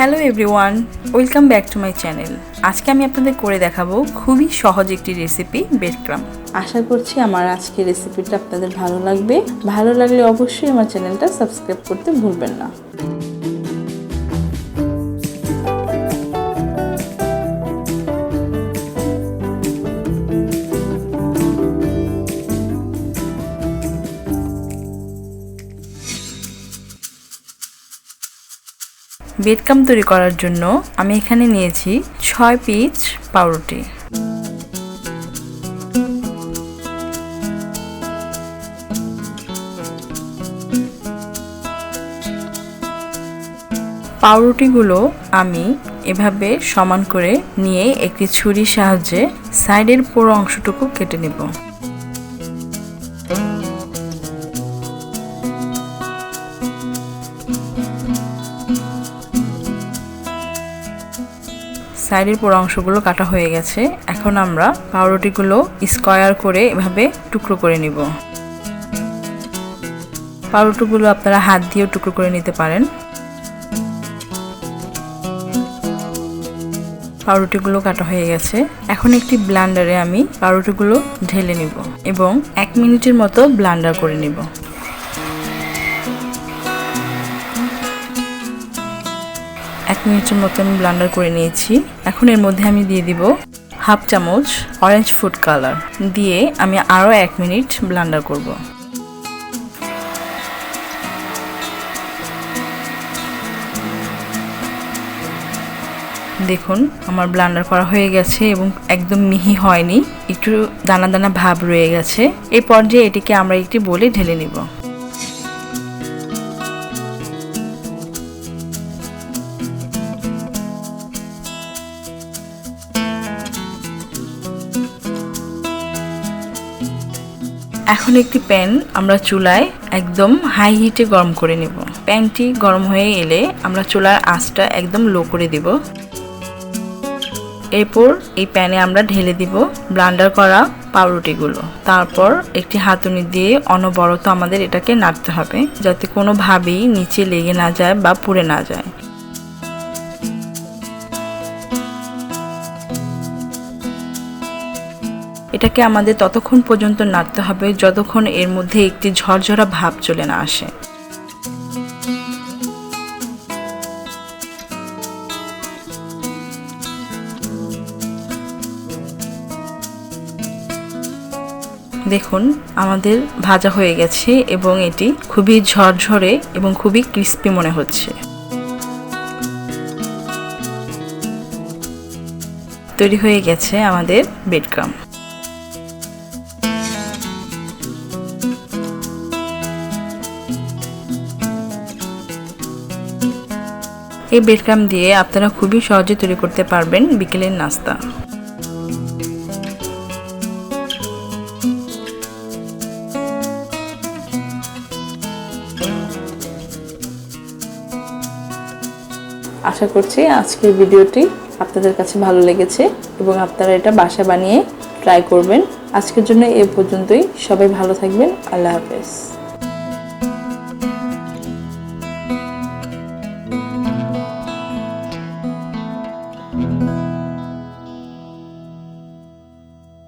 Hello everyone, welcome back to my channel. আজকে আমি আপনাদের করে দেখাবো খুবই সহজ একটি রেসিপি, ব্রেডক্রাম্ব। আশা করছি আমার আজকের রেসিপিটা আপনাদের ভালো লাগবে। ভালো লাগলে অবশ্যই আমার চ্যানেলটা সাবস্ক্রাইব করতে ভুলবেন না। ব্রেডক্রাম্ব তৈরি করার জন্য আমি এখানে নিয়েছি 6 পিস পাউরুটি। পাউরুটিগুলো আমি এভাবে সমান করে নিয়ে একটি ছুরির সাহায্যে সাইডের পুরো অংশটুকু কেটে নেব। সাইডের পুরো অংশগুলো কাটা হয়ে গেছে। এখন আমরা পাউরুটিগুলো স্কয়ার করে এভাবে টুকরো করে নিব। পাউরুটিগুলো আপনারা হাত দিয়েও টুকরো করে নিতে পারেন। পাউরুটিগুলো কাটা হয়ে গেছে। এখন একটি ব্লেন্ডারে আমি পাউরুটিগুলো ঢেলে নিব এবং 1 মিনিটের মতো ব্লেন্ডার করে নিব। এক মিনিটের মতো আমি ব্লেন্ডার করে নিয়েছি। এখন এর মধ্যে আমি দিয়ে দিব হাফ চামচ অরেঞ্জ ফুড কালার, দিয়ে আমি আরও 1 মিনিট ব্লেন্ডার করব। দেখুন আমার ব্লেন্ডার করা হয়ে গেছে এবং একদম মিহি হয়নি, একটু দানা দানা ভাব রয়ে গেছে। এই পর্যায়ে এটিকে আমরা একটি বোলে ঢেলে নিব। এখন একটি প্যান আমরা চুলায় একদম হাই হিটে গরম করে নেব। প্যানটি গরম হয়ে এলে আমরা চুলার আঁচটা একদম লো করে দিব। এরপর এই প্যানে আমরা ঢেলে দিব ব্লেন্ডার করা পাউরুটিগুলো। তারপর একটি হাতুড়ি দিয়ে অনবরত আমাদের এটাকে নাড়তে হবে, যাতে কোনোভাবেই নিচে লেগে না যায় বা পুড়ে না যায়। এটাকে আমাদের ততক্ষণ পর্যন্ত নাড়তে হবে যতক্ষণ এর মধ্যে একটি ঝরঝরা ভাব চলে না আসে। দেখুন আমাদের ভাজা হয়ে গেছে এবং এটি খুবই ঝরঝরে এবং খুবই ক্রিস্পি মনে হচ্ছে। তৈরি হয়ে গেছে আমাদের ব্রেডক্রাম্ব। এই ব্রেডক্রাম্ব দিয়ে আপনারা খুবই সহজে তৈরি করতে পারবেন বিকেলের নাস্তা। আশা করছি আজকের ভিডিওটি আপনাদের কাছে ভালো লেগেছে এবং আপনারা এটা বাসায় বানিয়ে ট্রাই করবেন। আজকের জন্য এ পর্যন্তই। সবাই ভালো থাকবেন। আল্লাহ হাফেজ।